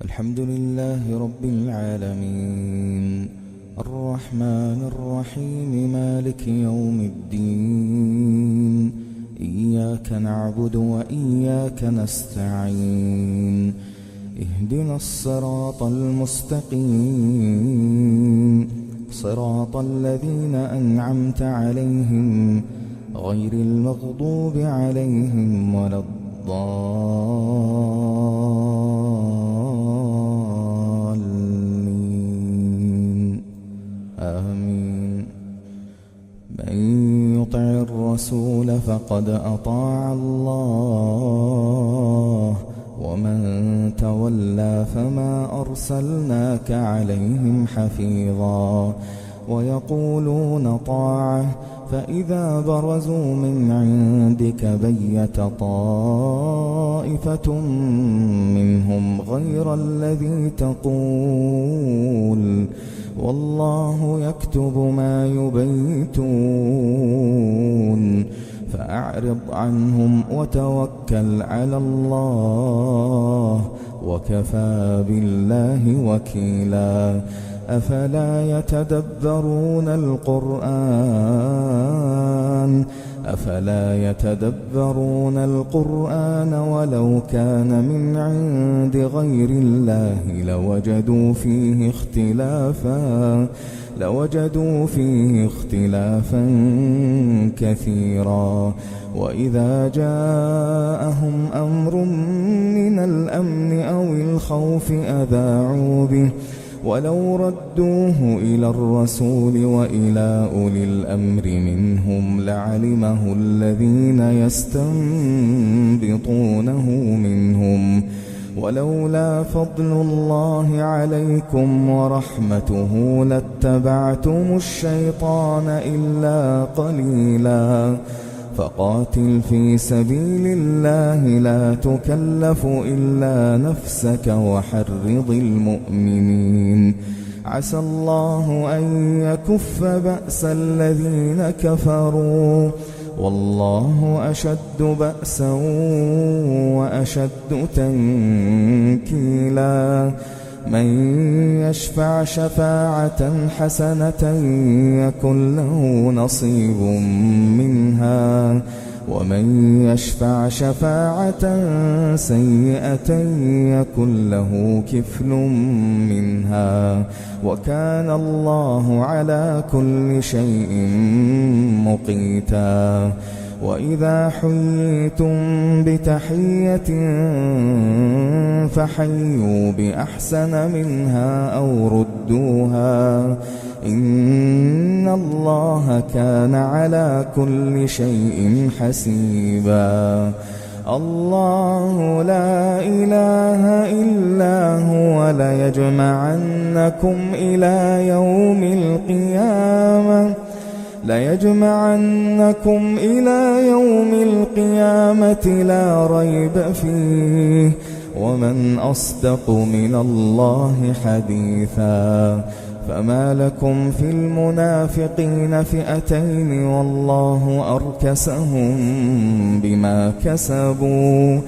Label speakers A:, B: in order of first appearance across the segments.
A: الحمد لله رب العالمين الرحمن الرحيم مالك يوم الدين إياك نعبد وإياك نستعين اهدنا الصراط المستقيم صراط الذين أنعمت عليهم غير المغضوب عليهم ولا الضالين آمين. من يطع الرسول فقد أطاع الله ومن تولى فما أرسلناك عليهم حفيظا ويقولون طاعة فإذا برزوا من عندك بيت طائفة منهم غير الذي تقول والله يكتب ما يبيتون فأعرض عنهم وتوكل على الله وكفى بالله وكيلا. أفلا يتدبرون القرآن ولو كان من عند غير الله لوجدوا فيه اختلافا كثيرا. وإذا جاءهم أمر من الأمن أو الخوف أذاعوا به ولو ردوه إلى الرسول وإلى أولي الأمر منهم لعلمه الذين يستنبطونه منهم ولولا فضل الله عليكم ورحمته لاتبعتم الشيطان إلا قليلا. فقاتل في سبيل الله لا تكلف إلا نفسك وحرض المؤمنين عسى الله أن يكف بأس الذين كفروا والله أشد بأسا وأشد تنكيلا. من يشفع شفاعة حسنة يكن له نصيب منها ومن يشفع شفاعة سيئة يكن له كفل منها وكان الله على كل شيء مقيتا. وإذا حييتم بتحية فحيوا بأحسن منها أو ردوها إن الله كان على كل شيء حسيبا. الله لا إله إلا هو ليجمعنكم إلى يوم القيامة لا ريب فيه ومن أصدق من الله حديثا. فما لكم في المنافقين فئتين والله أركسهم بما كسبوا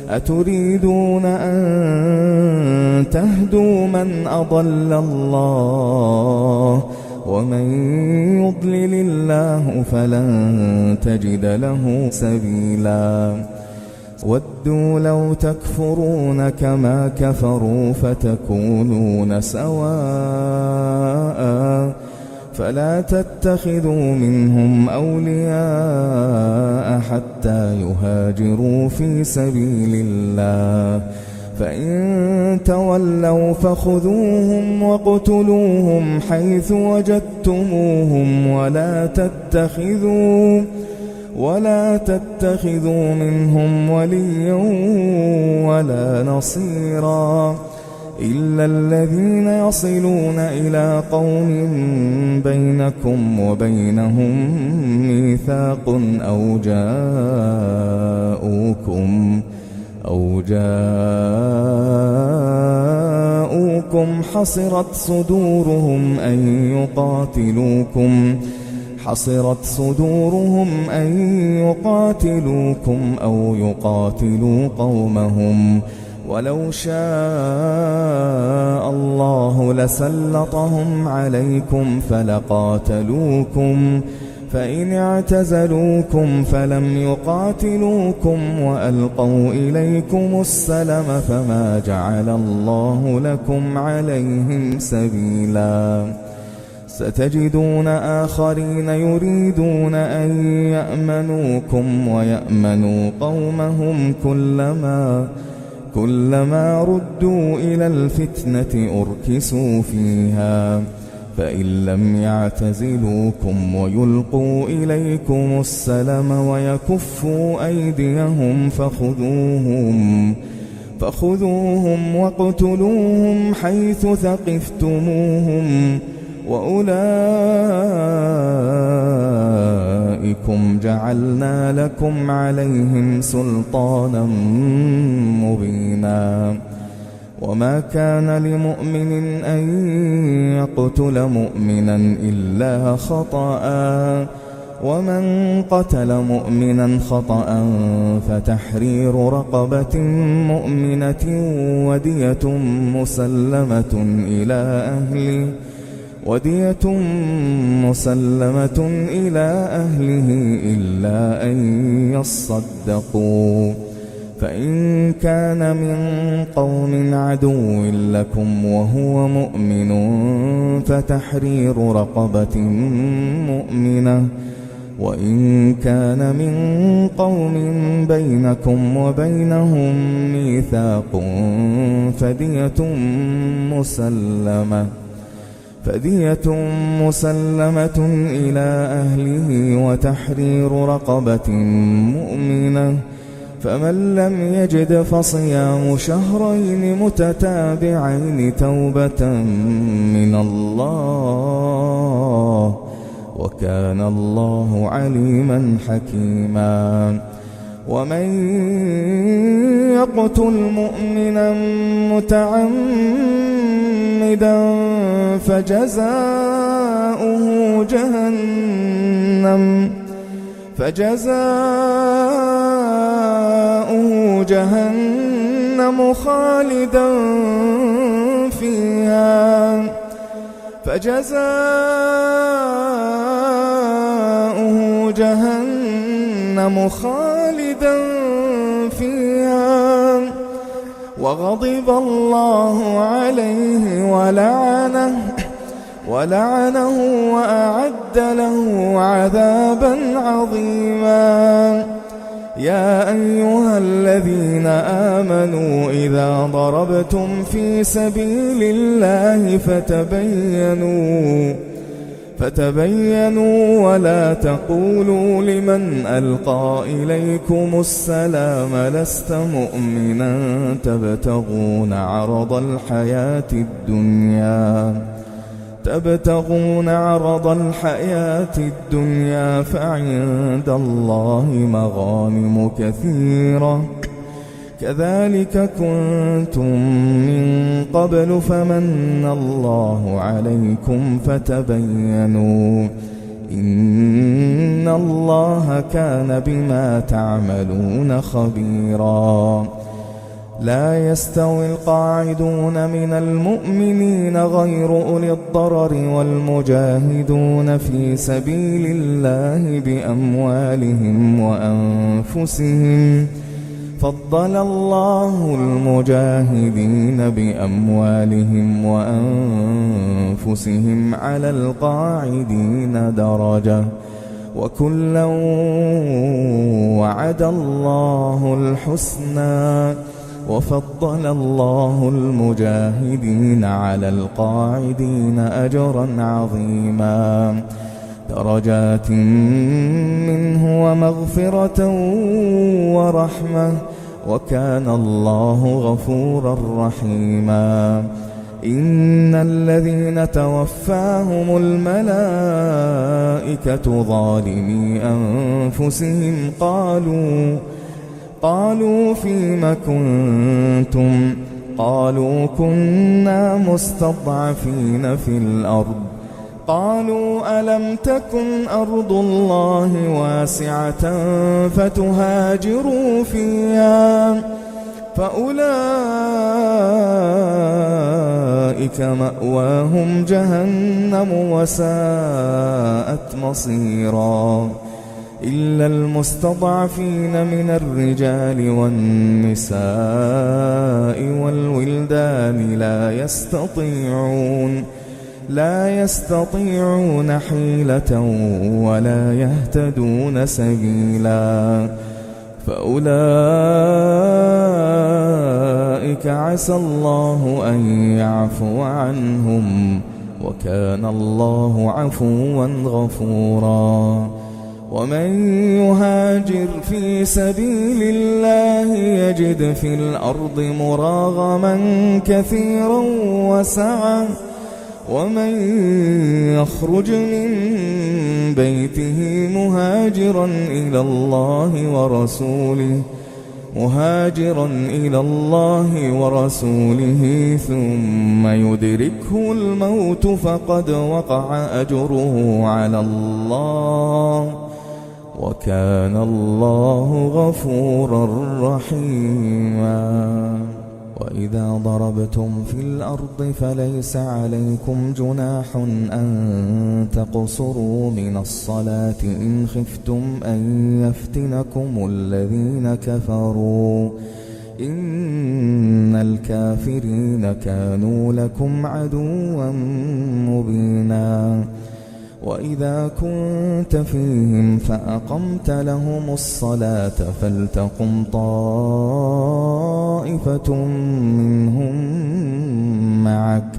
A: أتريدون أن تهدوا من أضل الله ومن يضلل الله فلن تجد له سبيلا. ودوا لو تكفرون كما كفروا فتكونون سواء فلا تتخذوا منهم أولياء حتى يهاجروا في سبيل الله فإن تولوا فخذوهم واقتلوهم حيث وجدتموهم ولا تتخذوا منهم وليا ولا نصيرا إلا الذين يصلون إلى قوم بينكم وبينهم ميثاق أو جاءوكم حصرت صدورهم أن يقاتلوكم أو يقاتلوا قومهم ولو شاء الله ما فعلوه فذرهم وما يفترون. ولو شاء لسلطهم عليكم فلقاتلوكم فإن اعتزلوكم فلم يقاتلوكم وألقوا إليكم السلم فما جعل الله لكم عليهم سبيلا ستجدون آخرين يريدون أن يأمنوكم ويأمنوا قومهم كلما ردوا إلى الفتنة أركسوا فيها فإن لم يعتزلوكم ويلقوا إليكم السلم ويكفوا أيديهم فخذوهم واقتلوهم حيث ثقفتموهم وأولئكم جعلنا لكم عليهم سلطانا مبينا وما كان لمؤمن أن يقتل مؤمنا إلا خطأ ومن قتل مؤمنا خطأ فتحرير رقبة مؤمنة ودية مسلمة إلى أهله إلا أن يصدقوا فإن كان من قوم عدو لكم وهو مؤمن فتحرير رقبة مؤمنة وإن كان من قوم بينكم وبينهم ميثاق فدية مسلمة إلى أهله وتحرير رقبة مؤمنة فمن لم يجد فصيام شهرين متتابعين توبة من الله وكان الله عليما حكيما ومن يقتل مؤمنا متعمدا فجزاؤه جهنم خالدا فيها وغضب الله عليه ولعنه وأعد له عذابا عظيما يا أيها الذين آمنوا إذا ضربتم في سبيل الله فتبينوا ولا تقولوا لمن ألقى إليكم السلام لست مؤمنا تبتغون عرض الحياة الدنيا فعند الله مغانم كثيرة كذلك كنتم من قبل فمن الله عليكم فتبينوا إن الله كان بما تعملون خبيرا لا يستوي القاعدون من المؤمنين غير أولي الضرر والمجاهدون في سبيل الله بأموالهم وأنفسهم فضل الله المجاهدين بأموالهم وأنفسهم على القاعدين درجة وكلا وعد الله الحسنى وفضل الله المجاهدين على القاعدين أجرا عظيما درجات منه ومغفرة ورحمة وكان الله غفورا رحيما إن الذين توفاهم الملائكة ظالمي أنفسهم قالوا فيم كنتم قالوا كنا مستضعفين في الأرض قالوا ألم تكن أرض الله واسعة فتهاجروا فيها فأولئك فأولئك مأواهم جهنم وساءت مصيرا إلا المستضعفين من الرجال والنساء والولدان لا يستطيعون حيلة ولا يهتدون سبيلا فأولئك عسى الله أن يعفو عنهم وكان الله عفوا غفورا ومن يهاجر في سبيل الله يجد في الأرض مراغما كثيرا وسعة ومن يخرج من بيته مهاجرا إلى الله ورسوله ثم يدركه الموت فقد وقع أجره على الله وكان الله غفورا رحيما وإذا ضربتم في الأرض فليس عليكم جناح أن تقصروا من الصلاة إن خفتم أن يفتنكم الذين كفروا إن الكافرين كانوا لكم عدوا مبينا وإذا كنت فيهم فأقمت لهم الصلاة فلتقم طائفة منهم معك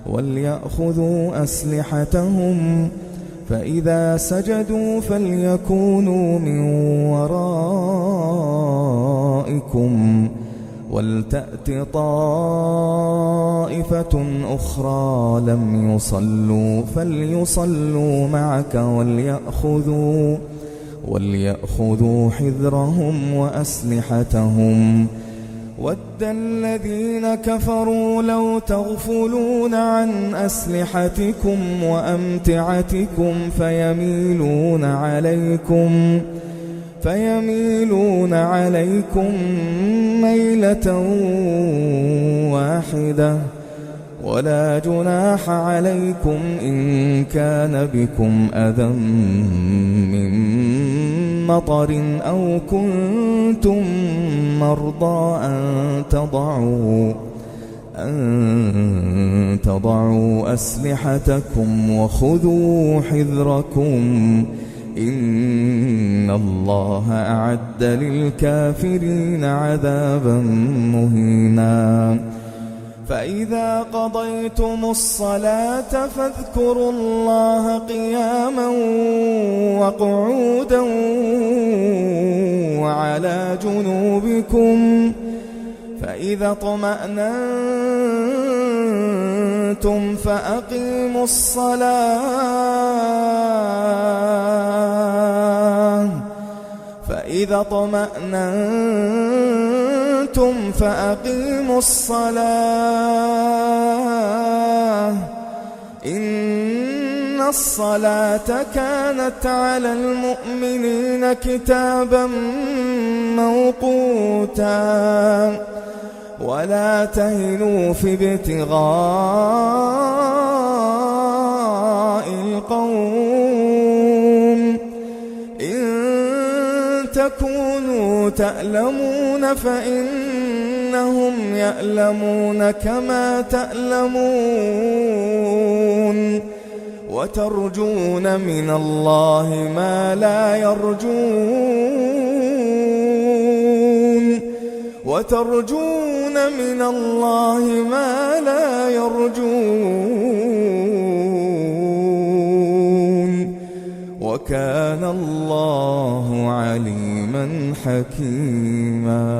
A: وليأخذوا أسلحتهم فإذا سجدوا فليكونوا من ورائكم ولتأت طائفة أخرى لم يصلوا فليصلوا معك وليأخذوا حذرهم وأسلحتهم ود الذين كفروا لو تغفلون عن أسلحتكم وأمتعتكم فيميلون عليكم ميلة واحدة ولا جناح عليكم إن كان بكم أذى من مطر أو كنتم مرضى أن تضعوا أسلحتكم وخذوا حذركم إن الله أعد للكافرين عذابا مهينا فإذا قضيتم الصلاة فاذكروا الله قياما وقعودا وعلى جنوبكم فإذا اطمأننتم فأقيموا الصلاة إن الصلاة كانت على المؤمنين كتابا موقوتا ولا تهنوا في ابتغاء القوم إن تكونوا تألمون فإنهم يألمون كما تألمون وترجون من الله ما لا يرجون وكان الله عليما حكيما.